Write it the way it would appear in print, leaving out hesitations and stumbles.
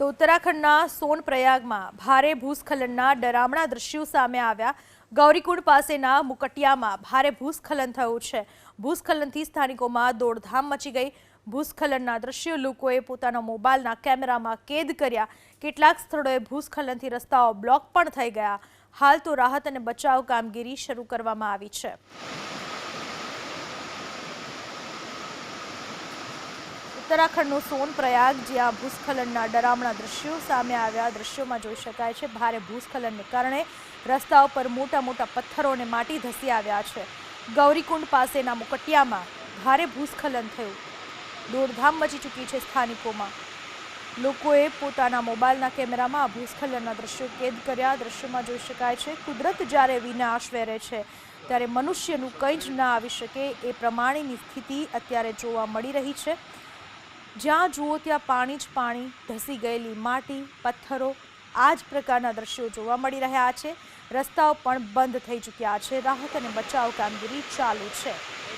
તો ઉત્તરાખંડના સોનપ્રયાગમાં ભારે ભૂસ્ખલનના ડરામણા દ્રશ્યો સામે આવ્યા। ગૌરીકુંડ પાસેના મુકટિયામાં ભારે ભૂસ્ખલન થયું છે। ભૂસ્ખલનથી સ્થાનિકોમાં દોડધામ મચી ગઈ। ભૂસ્ખલનના દ્રશ્યો લોકોએ પોતાના મોબાઈલના કેમેરામાં કેદ કર્યા। કેટલાક સ્થળોએ ભૂસ્ખલનથી રસ્તાઓ બ્લોક પણ થઈ ગયા। હાલ તો રાહત અને બચાવ કામગીરી શરૂ કરવામાં આવી છે। उत्तराखंडનું સોનપ્રયાગ જ્યાં ભૂસ્ખલનના ડરામણા દ્રશ્યો સામે આવ્યા। દ્રશ્યોમાં જોઈ શકાય છે ભારે ભૂસ્ખલનને કારણે રસ્તાઓ પર મોટા મોટા પથ્થરો અને માટી ધસી આવ્યા છે। ગૌરીકુંડ પાસેના મુકટિયામાં ભારે ભૂસ્ખલન થયું। દોડધામ મચી ચૂકી છે સ્થાનિકોમાં। લોકોએ પોતાના મોબાઈલના કેમેરામાં આ ભૂસ્ખલનના દ્રશ્યો કેદ કર્યા। દ્રશ્યોમાં જોઈ શકાય છે કુદરત જ્યારે વિનાશ વેરે છે ત્યારે મનુષ્યનું કંઈ જ ના આવી શકે એ પ્રમાણેની સ્થિતિ અત્યારે જોવા મળી રહી છે। જ્યાં જુઓ ત્યાં પાણી જ પાણી, ધસી ગયેલી માટી, પથ્થરો, આ જ પ્રકારના દ્રશ્યો જોવા મળી રહ્યા છે। રસ્તાઓ પણ બંધ થઈ ચૂક્યા છે। રાહત અને બચાવ કામગીરી ચાલુ છે।